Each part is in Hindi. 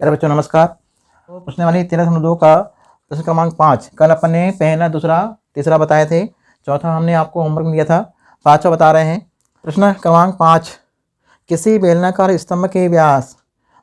अरे बच्चों नमस्कार। तो पूछने वाली 13.2 का प्रश्न क्रमांक 5 कल अपन ने पहला दूसरा तीसरा बताए थे, चौथा हमने आपको होमवर्क में दिया था, पाँचवा बता रहे हैं। प्रश्न क्रमांक 5, किसी बेलनाकार स्तंभ के व्यास,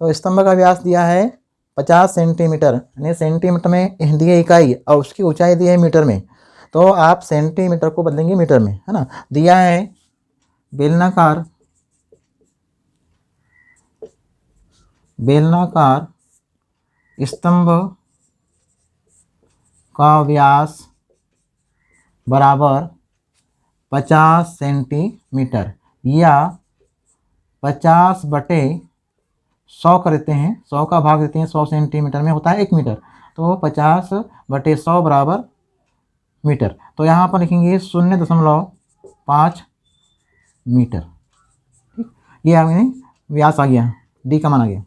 तो स्तंभ का व्यास दिया है 50 सेंटीमीटर, यानी सेंटीमीटर में दी है इकाई और उसकी ऊंचाई दी है मीटर में, तो आप सेंटीमीटर को बदलेंगे मीटर में, है ना। दिया है बेलनाकार स्तंभ का व्यास बराबर 50 सेंटीमीटर या 50/100 कर देते हैं, 100 का भाग देते हैं 100 सेंटीमीटर में होता है 1 मीटर, तो 50/100 बराबर मीटर। तो यहाँ पर लिखेंगे 0.5 मीटर। ठीक, ये आपने व्यास आ गया, डी का मान आ गया।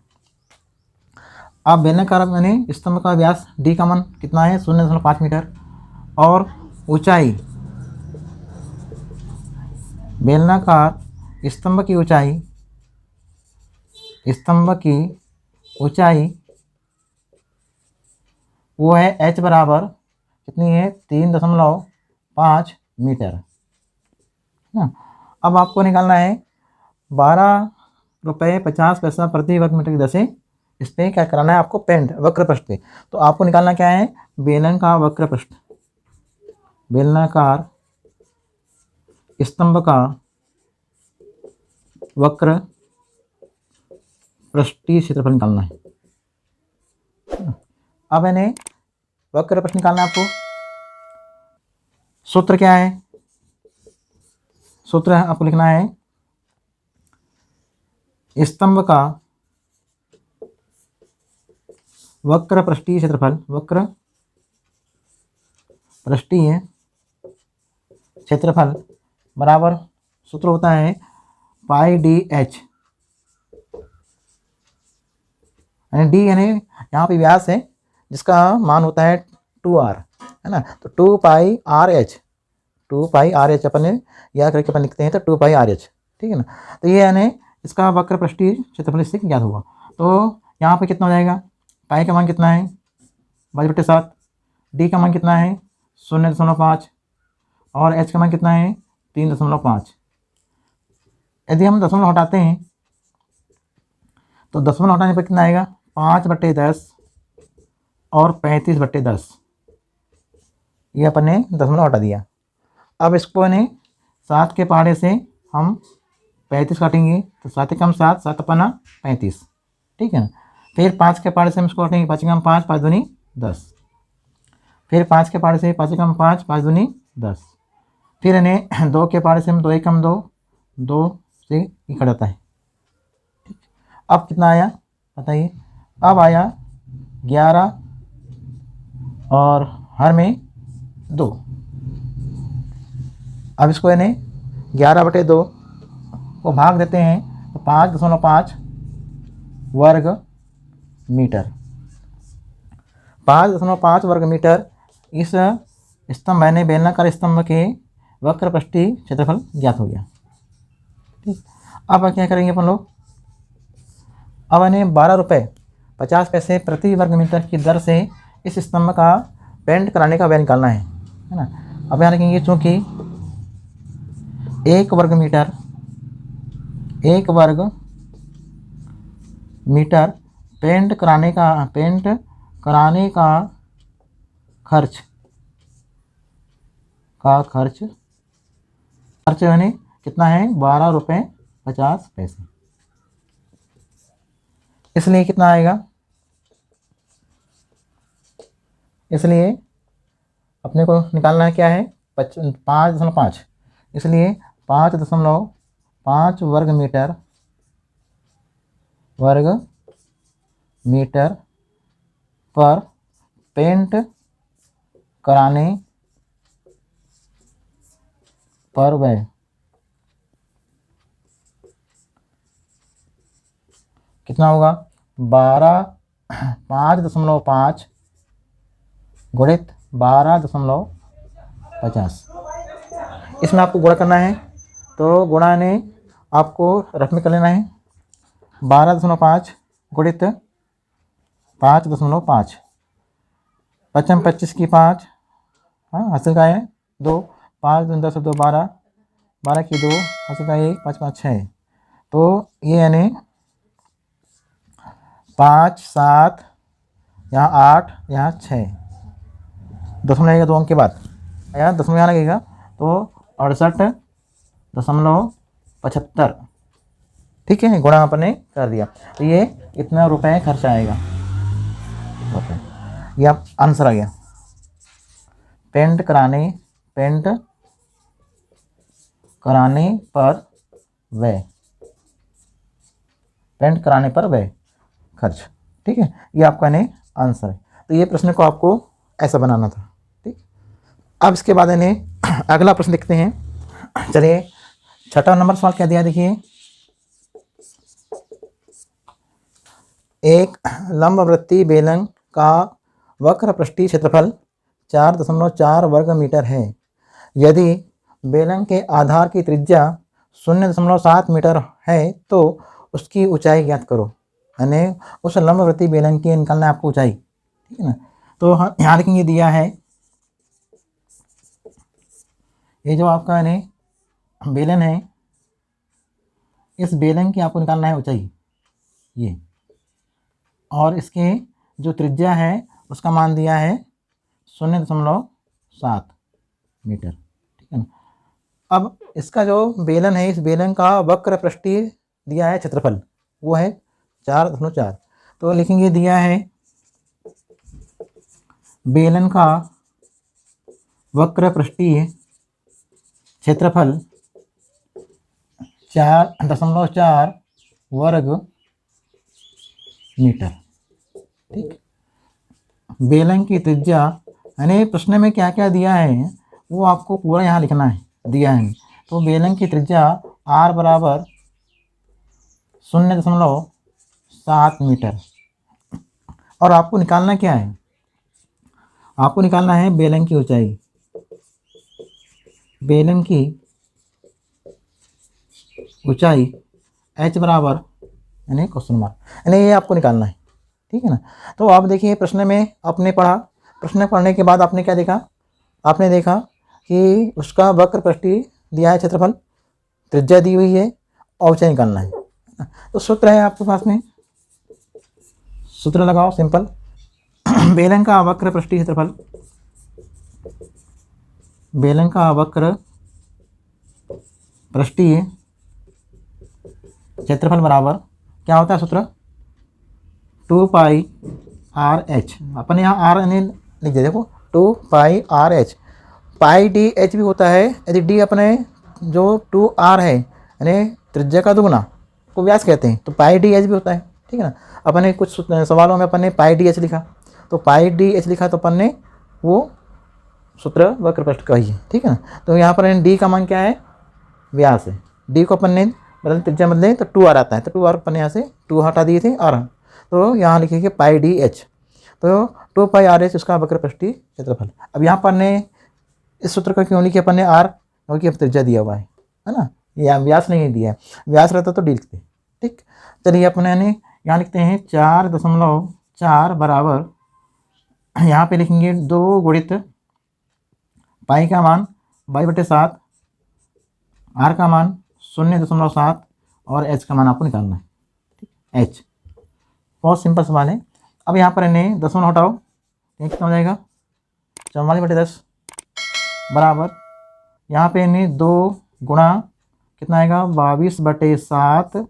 अब बेलनाकार मैंने स्तंभ का व्यास डी का मान कितना है 0.5 मीटर और ऊंचाई, बेलनाकार स्तंभ की ऊंचाई वो है h बराबर कितनी है 3.5 मीटर ना। अब आपको निकालना है 12 रुपये 50 पैसा प्रति वर्ग मीटर की दर से, इस पर क्या कराना है आपको, पेंट वक्र पृष्ठ पे। तो आपको निकालना क्या है, बेलनाकार वक्र पृष्ठ, बेलनाकार स्तंभ का वक्र पृष्ठीय क्षेत्रफल निकालना है। अब इन्हें वक्र पृष्ठ निकालना है आपको। सूत्र क्या है, सूत्र आपको लिखना है स्तंभ का वक्र पृष्ठीय क्षेत्रफल, वक्र पृष्ठीय क्षेत्रफल बराबर, सूत्र होता है पाई डी एच, यानी डी यानी यहाँ पे व्यास है जिसका मान होता है 2r, है ना। तो 2 पाई आर एच अपन ने याद करके अपन लिखते हैं, तो 2 पाई आर एच, ठीक है ना। तो ये यानी इसका वक्र पृष्ठीय क्षेत्रफल इससे ज्ञात होगा। तो यहाँ पे कितना हो जाएगा, पाई का मान कितना है 22/7, डी का मान कितना है 0.5 और एच का मान कितना है 3.5। यदि हम दशमलव हटाते हैं तो दशमलव हटाने पर कितना आएगा 5/10 और 35/10, ये अपन ने दशमलव हटा दिया। अब इसको ने 7 के पहाड़े से हम 35 काटेंगे, तो 7 कम 7, 7 अपना 35, ठीक है ना। फिर 5 के पहाड़े से हम इसको काटेंगे, 5 कम 5, 5 दूनी 10, फिर 5 के पहाड़े से 5 कम 5, 5 दूनी 10, फिर इन्हें 2 के पहाड़े से हम 2 1 कम 2, 2 से इकट जाता है। अब कितना आया बताइए, अब आया 11 और हर में 2। अब इसको इन्हें 11/2 को भाग देते हैं, तो 5.5 वर्ग मीटर, 5.5 वर्ग मीटर इस स्तंभ यानी बेलनाकार स्तंभ के वक्र पृष्ठीय क्षेत्रफल ज्ञात हो गया। ठीक, अब क्या करेंगे अपन लोग, अब इन्हें 12 रुपये 50 पैसे प्रति वर्ग मीटर की दर से इस स्तंभ का पेंट कराने का व्यय निकालना है ना। अब यहाँ लिखेंगे चूँकि 1 वर्ग मीटर पेंट कराने का खर्च यानी कितना है 12 रुपये 50 पैसे, इसलिए कितना आएगा, इसलिए अपने को निकालना है क्या है 5.5, इसलिए 5.5 वर्ग मीटर पर पेंट कराने पर व्यय कितना होगा 5.5 गुणित 12.50। इसमें आपको गुणा करना है, तो गुणा ने आपको रफ में कर लेना है 12.5 गुणित 5.5, 55 25 की 5, हाँ हासिल का है 2, 5 दूनी 10 2 12, 12 की 2, हासिल का 1, 5 5 6। तो ये यानी 5 7, यहाँ 8, यहाँ 6, दशमलव लगेगा 2 अंक के बाद, यहाँ दशमलव यहाँ लगेगा तो 68.75, ठीक है, गुणा आपने कर दिया। तो ये इतना रुपए खर्च आएगा, ये आप आंसर आ गया। पेंट कराने पर व्यय, पेंट कराने पर व्यय खर्च, ठीक है, ये आपका नहीं आंसर है। तो ये प्रश्न को आपको ऐसा बनाना था, ठीक। अब इसके बाद इन्हें अगला प्रश्न देखते हैं। चलिए 6वां नंबर सवाल क्या दिया, देखिए। एक लंबवृत्तीय बेलन का वक्र पृष्ठीय क्षेत्रफल 4.4 वर्ग मीटर है। यदि बेलन के आधार की त्रिज्या 0.7 मीटर है तो उसकी ऊंचाई ज्ञात करो, यानी उस लंबवृत्तीय बेलन की निकालना है आपको ऊंचाई, ठीक है ना। तो यहाँ देखेंगे दिया है, ये जो आपका यानी बेलन है, इस बेलन की आपको निकालना है ऊंचाई ये, और इसके जो त्रिज्या है उसका मान दिया है 0.7 मीटर, ठीक है ना। अब इसका जो बेलन है, इस बेलन का वक्र पृष्ठीय दिया है क्षेत्रफल, वो है 4.4। तो लिखेंगे दिया है बेलन का वक्र पृष्ठीय क्षेत्रफल 4.4 वर्ग मीटर, ठीक। बेलन की त्रिज्या, यानी प्रश्न में क्या क्या दिया है वो आपको पूरा यहाँ लिखना है, दिया है। तो बेलन की त्रिज्या r बराबर 0.7 मीटर, और आपको निकालना क्या है, आपको निकालना है बेलन की ऊंचाई, बेलन की ऊंचाई h बराबर यानी क्वेश्चन मार्क, यानी ये आपको निकालना है, ठीक है ना। तो आप देखिए प्रश्न में आपने पढ़ा, प्रश्न पढ़ने के बाद आपने क्या देखा, आपने देखा कि उसका वक्र पृष्ठीय दिया है क्षेत्रफल, त्रिज्या दी हुई है और ऊंचाई निकालना है। तो सूत्र है आपके पास में, सूत्र लगाओ सिंपल। बेलन का वक्र पृष्ठीय क्षेत्रफल, बेलन का वक्र पृष्ठीय क्षेत्रफल बराबर क्या होता है सूत्र, 2 पाई आर एच, अपन यहाँ आर लिख दे, देखो 2 पाई आर एच, पाई डी एच भी होता है, यदि डी अपने जो 2 आर है यानी त्रिज्या का दुगुना को व्यास कहते हैं, तो पाई डी एच भी होता है, ठीक है ना। अपन ने कुछ सवालों में अपन ने पाई डी एच लिखा, तो पाई डी एच लिखा तो अपन ने वो सूत्र वक्र पृष्ठ का ही है, ठीक है ना। तो यहाँ पर डी का मान क्या है, व्यास है, डी को अपन ने बदल त्रिज्या बदले तो 2 आर आता है, तो 2 आर अपन यहाँ से 2 हटा दिए थे आर, तो यहाँ लिखेंगे पाई डी एच, तो 2 पाई आर एच उसका वक्र पृष्ठीय क्षेत्रफल। अब यहाँ पर ने इस सूत्र का क्यों लिखे अपन ने आर, क्योंकि अब त्रिज्या दिया हुआ है ना, या व्यास नहीं दिया है, व्यास रहता तो डी लिखते, ठीक। चलिए अपने यहाँ लिखते हैं 4.4 बराबर, यहाँ पे लिखेंगे 2 गुणित पाई का मान 22/7, आर का मान 0.7 और एच का मान आपको निकालना है, ठीक, एच। बहुत सिंपल सवाल है। अब यहाँ पर इन्हें 10 हटाओ, ये कितना हो जाएगा 44/10 बराबर, यहाँ पे इन्हें 2 गुणा कितना आएगा 22/7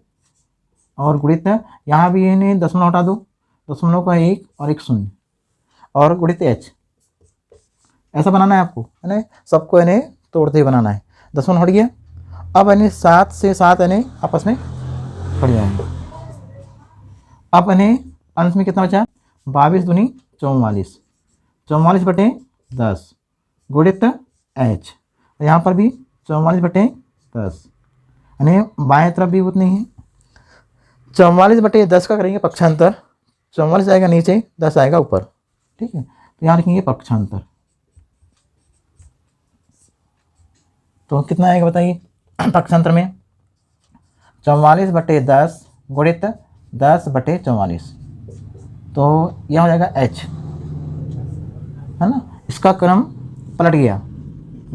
और गुणित यहाँ भी इन्हें 10 हटा दो, दशमलव का 1 और 1 0 और गुणित एच, ऐसा बनाना है आपको, है ना, सबको इन्हें तोड़ते ही बनाना है। 10 हट गया, अब इन्हें 7 से 7 इन्हें आपस में हट जाएंगे। अब इन्हें अंश में कितना बचा 22 दूनी 44, 44/10 गुणित एच, यहाँ पर भी 44/10, यानी बाएं तरफ भी उतनी है। 44/10 का करेंगे पक्षांतर, 44 आएगा नीचे, 10 आएगा ऊपर, ठीक है। तो यहाँ लिखेंगे पक्षांतर, तो कितना आएगा बताइए पक्षांतर में 44/10 गुणित 10/44, तो यह हो जाएगा h, है ना। इसका क्रम पलट गया,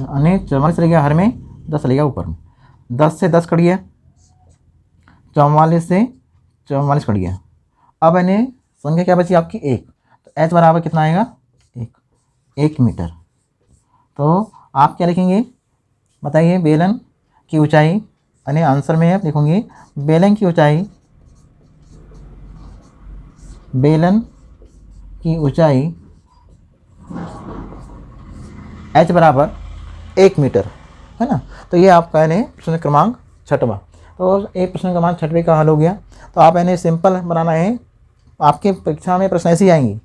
यानी 44 चले गया हर में, 10 चले गया ऊपर में, 10 से 10 कट गया, 44 से 44 कट गया। अब यानी संख्या क्या बची आपकी 1, तो h बराबर कितना आएगा 1 मीटर। तो आप क्या लिखेंगे बताइए, बेलन की ऊंचाई, यानी आंसर में आप लिखोगे बेलन की ऊंचाई, बेलन की ऊंचाई h बराबर 1 मीटर, है ना। तो ये आपका यानी प्रश्न क्रमांक 6वां। तो एक प्रश्न क्रमांक 6वें का हल हो गया। तो आप यानी सिंपल बनाना है, आपके परीक्षा में प्रश्न ऐसे ही आएंगी,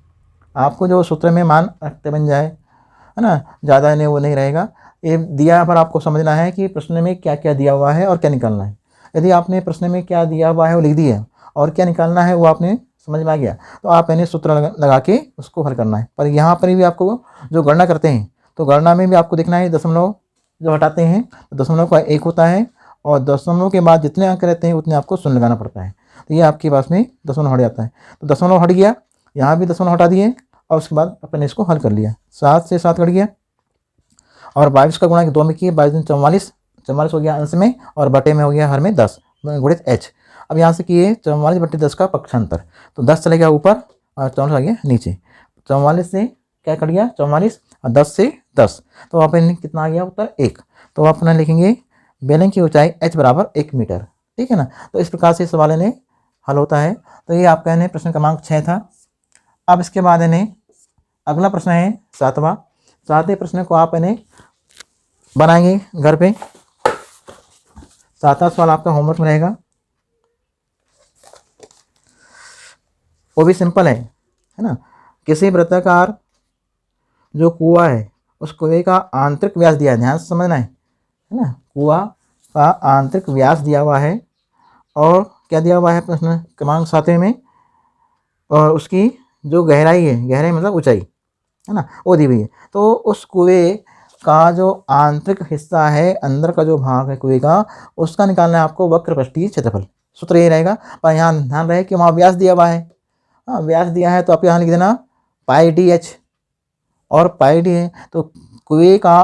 आपको जो सूत्र में मान रखते बन जाए, है ना, ज़्यादा नहीं वो नहीं रहेगा। ये दिया पर आपको समझना है कि प्रश्न में क्या क्या दिया हुआ है और क्या निकालना है। यदि आपने प्रश्न में क्या दिया हुआ है वो लिख दिया और क्या निकालना है वो आपने समझ में आ गया, तो आप यानी सूत्र लगा के उसको हल करना है। पर यहाँ पर भी आपको जो गणना करते हैं, तो गणना में भी आपको देखना है दशमलव जो हटाते हैं, तो दशमलव का 1 होता है और दशमलव के बाद जितने अंक रहते हैं उतने आपको शून्य लगाना पड़ता है। तो ये आपके पास में दशमलव हट जाता है, तो दशमलव हट गया, यहाँ भी दशमलव हटा दिए और उसके बाद अपने इसको हल कर लिया। 7 से 7 कट गया और 22 का गुणा 2 में किए, 22 दूनी 44, 44 हो गया अंश में और बटे में हो गया हर में 10 गुणित h। अब यहाँ से किए 44 बटे 10 का पक्षांतर, तो 10 चले गया ऊपर और 44 आ गया नीचे। 44 से क्या कट गया 44 और 10 से 10, तो आप कितना आ गया उत्तर 1। तो आप अपना लिखेंगे बेलन की ऊंचाई h बराबर 1 मीटर, ठीक है ना। तो इस प्रकार से सवाल ने हल होता है। तो ये आपका यानी प्रश्न क्रमांक 6 था। अब इसके बाद यानी अगला प्रश्न है 7वां। 7वें प्रश्न को आप यानी बनाएंगे घर पे। 7वां सवाल आपका होमवर्क में रहेगा, वो भी सिंपल है ना। किसी वृत्ताकार जो कुआं है उस कुएं का आंतरिक व्यास दिया है, ध्यान से समझना है ना। कुआं का आंतरिक व्यास दिया हुआ है और क्या दिया हुआ है प्रश्न क्रमांक 7 में, और उसकी जो गहराई है, गहराई मतलब ऊंचाई, है ना, वो दी हुई है। तो उस कुएं का जो आंतरिक हिस्सा है, अंदर का जो भाग है कुएं का, उसका निकालना है आपको वक्र पृष्ठीय क्षेत्रफल। सूत्र ये रहेगा, पर यहाँ ध्यान रहे कि वहाँ व्यास दिया हुआ है। हाँ, व्यास दिया है तो आप यहाँ लिख देना पाई डी एच, और पाई डी है तो कुएं का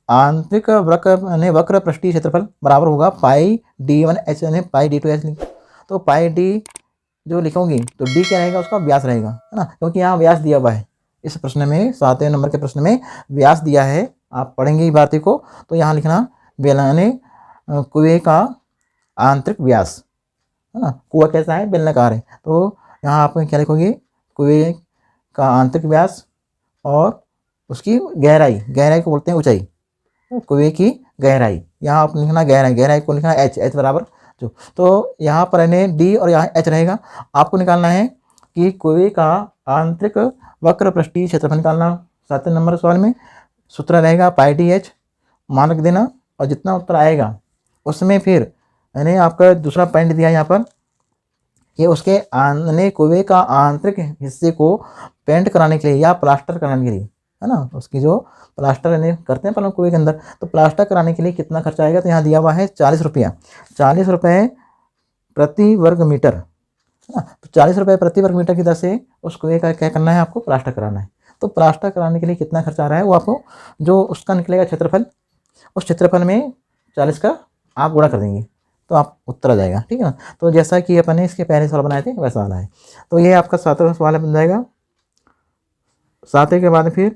आंतरिक वक्र पृष्ठीय क्षेत्रफल बराबर होगा पाई D1 H यानी पाई D2 H। तो पाई डी जो लिखोगे तो डी क्या रहेगा, उसका व्यास रहेगा, है ना, क्योंकि यहाँ व्यास दिया हुआ है। इस प्रश्न में 7वें नंबर के प्रश्न में व्यास दिया है, आप पढ़ेंगे इस बात को। तो यहाँ लिखना बेलने कुएं का आंतरिक व्यास, है ना। कुआं कैसा है, बेलनाकार है, तो यहाँ आप क्या लिखोगे कुएं का आंतरिक व्यास और उसकी गहराई, गहराई को बोलते हैं ऊंचाई, कुएं की गहराई। यहाँ आप लिखना गहराई को लिखना h बराबर जो, तो यहाँ पर यानी डी और यहाँ h रहेगा। आपको निकालना है कि कुएं का आंतरिक वक्र पृष्ठीय क्षेत्रफल निकालना। 7वें नंबर सवाल में सूत्र रहेगा पाई डी एच, मान रख देना, और जितना उत्तर आएगा उसमें फिर यानी आपका दूसरा पॉइंट दिया है यहाँ पर कि उसके यानी कुएं का आंतरिक हिस्से को पेंट कराने के लिए या प्लास्टर कराने के लिए, है ना, उसकी जो प्लास्टर यानी करते हैं पर कुएं के अंदर, तो प्लास्टर कराने के लिए कितना खर्चा आएगा, तो यहाँ दिया हुआ है 40 रुपया, 40 रुपये प्रति वर्ग मीटर, है ना। तो 40 रुपये प्रति वर्ग मीटर की दर से उस कुएं का क्या करना है, आपको प्लास्टर कराना है। तो प्लास्टर कराने के लिए कितना खर्चा आ रहा है वो आपको जो उसका निकलेगा क्षेत्रफल, उस क्षेत्रफल में 40 का आप गुणा कर देंगे तो आप उत्तर आ जाएगा, ठीक है ना। तो जैसा कि अपन ने इसके पहले सवाल बनाए थे वैसा वाला है। तो ये आपका 7वां सवाल बन जाएगा। 7वें के बाद फिर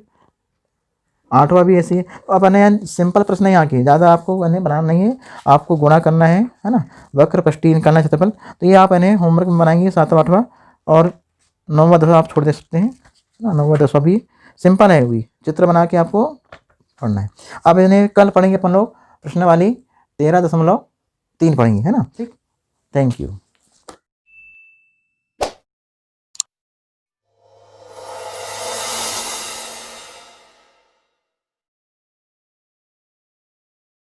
8वां भी ऐसी है। तो अपन सिंपल प्रश्न यहाँ की, ज़्यादा आपको बनाना नहीं है, आपको गुणा करना है ना, वक्र पृष्ठीय निकालना है क्षेत्रफल। तो ये आप होमवर्क में बनाएंगे 7वां 8वां, और 9वां 10वां आप छोड़ दे सकते हैं ना। 9वां 10वां भी सिंपल है, वही चित्र बना के आपको पढ़ना है। अब इन्हें कल पढ़ेंगे अपन लोग प्रश्न वाली 13.3 पढ़ेंगे, है ना। ठीक, थैंक यू।